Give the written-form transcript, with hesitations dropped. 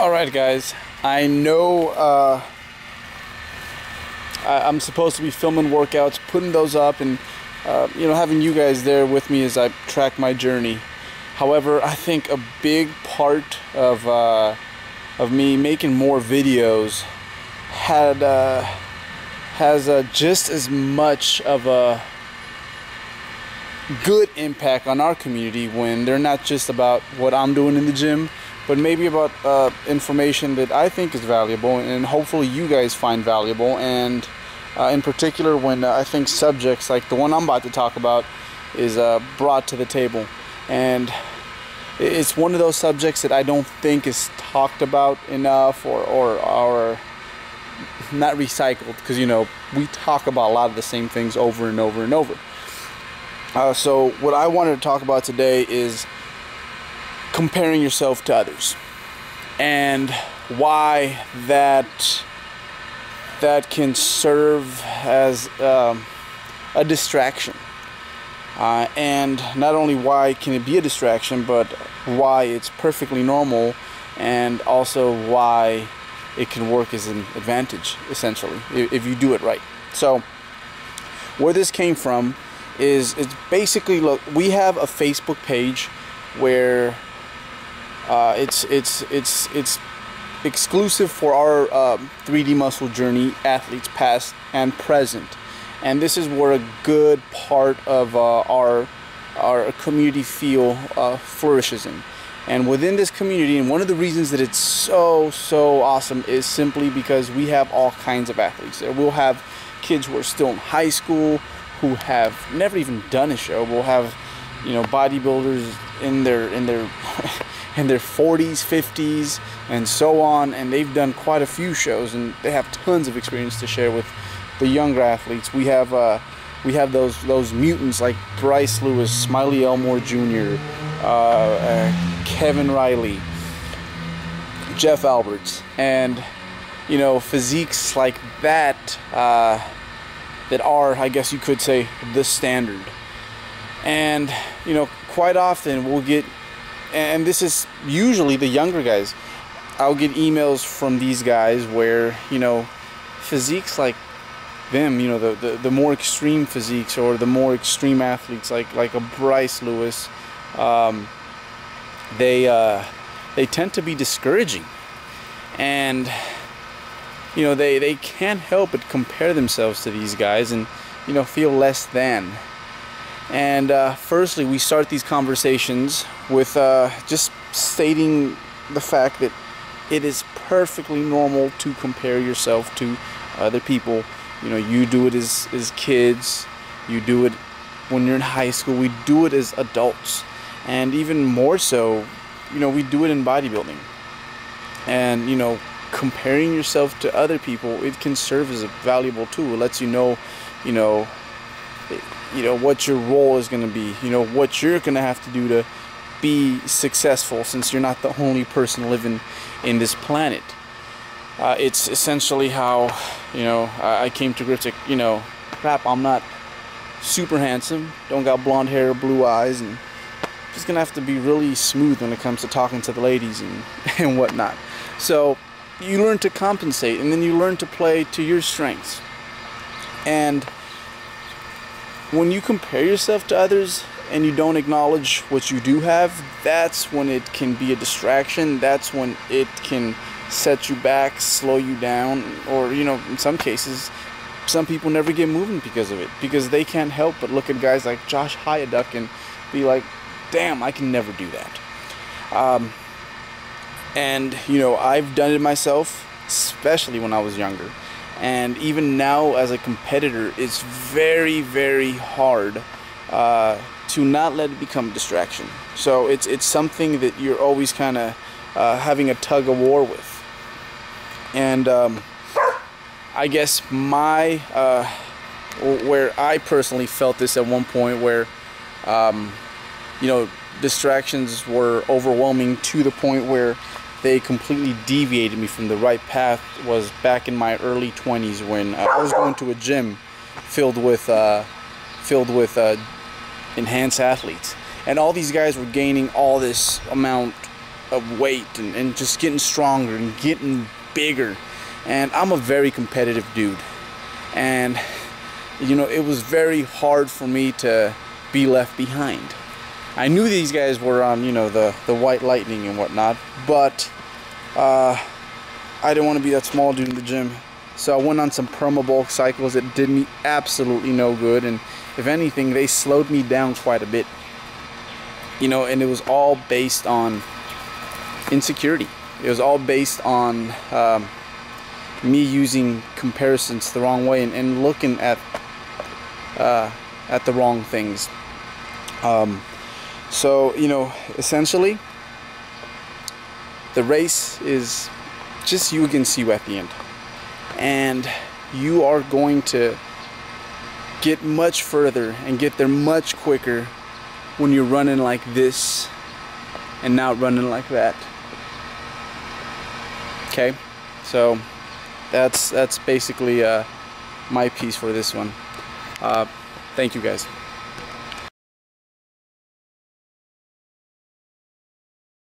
Alright guys, I know I'm supposed to be filming workouts, putting those up, and having you guys there with me as I track my journey. However, I think a big part of me making more videos has just as much of a good impact on our community when they're not just about what I'm doing in the gym, but maybe about information that I think is valuable and hopefully you guys find valuable, and in particular when I think subjects like the one I'm about to talk about is brought to the table. And it's one of those subjects that I don't think is talked about enough or not recycled, because we talk about a lot of the same things over and over and over. So what I wanted to talk about today is comparing yourself to others, and why that can serve as a distraction, and not only why can it be a distraction, but why it's perfectly normal, and also why it can work as an advantage, essentially, if you do it right. So where this came from is, it's basically, look, we have a Facebook page where it's exclusive for our 3D muscle journey athletes, past and present, and this is where a good part of our community flourishes in. And within this community, and one of the reasons that it's so awesome is simply because we have all kinds of athletes there. We'll have kids who are still in high school who have never even done a show. We'll have bodybuilders in their 40s, 50s, and so on, and they've done quite a few shows, and they have tons of experience to share with the younger athletes. We have those mutants like Bryce Lewis, Smiley Elmore Jr., Kevin Riley, Jeff Alberts, and physiques like that that are, I guess you could say, the standard. And quite often we'll get, and this is usually the younger guys, I'll get emails from these guys where physiques like them, the more extreme physiques, or the more extreme athletes like a Bryce Lewis, they tend to be discouraging, and they can't help but compare themselves to these guys and feel less than. And firstly, we start these conversations with just stating the fact that it is perfectly normal to compare yourself to other people. You do it as kids, you do it when you're in high school, we do it as adults, and even more so, we do it in bodybuilding. And comparing yourself to other people, it can serve as a valuable tool. It lets you know what your role is going to be, what you're going to have to do to be successful, since you're not the only person living in this planet. It's essentially how I came to grips with, crap, I'm not super handsome, don't got blonde hair or blue eyes, and just gonna have to be really smooth when it comes to talking to the ladies and whatnot. So you learn to compensate, and then you learn to play to your strengths. And when you compare yourself to others and you don't acknowledge what you do have, that's when it can be a distraction. That's when it can set you back, slow you down, or in some cases, some people never get moving because of it, because they can't help but look at guys like Josh Hyaduk and be like, damn, I can never do that. And I've done it myself, especially when I was younger, and even now as a competitor, it's very hard to not let it become a distraction. So it's something that you're always kind of having a tug of war with. And I guess where I personally felt this at one point, where distractions were overwhelming to the point where they completely deviated me from the right path, was back in my early 20s when I was going to a gym filled with enhanced athletes, and all these guys were gaining all this amount of weight and just getting stronger and getting bigger. And I'm a very competitive dude, and you know, it was very hard for me to be left behind. I knew these guys were on, you know, the white lightning and whatnot, but I didn't want to be that small dude in the gym. So I went on some perma bulk cycles that did me absolutely no good, and if anything, they slowed me down quite a bit. You know, and it was all based on insecurity. It was all based on me using comparisons the wrong way and looking at the wrong things. So, you know, essentially, the race is just you against you at the end. And you are going to get much further and get there much quicker when you're running like this and not running like that. Okay? So, that's basically my piece for this one. Thank you guys.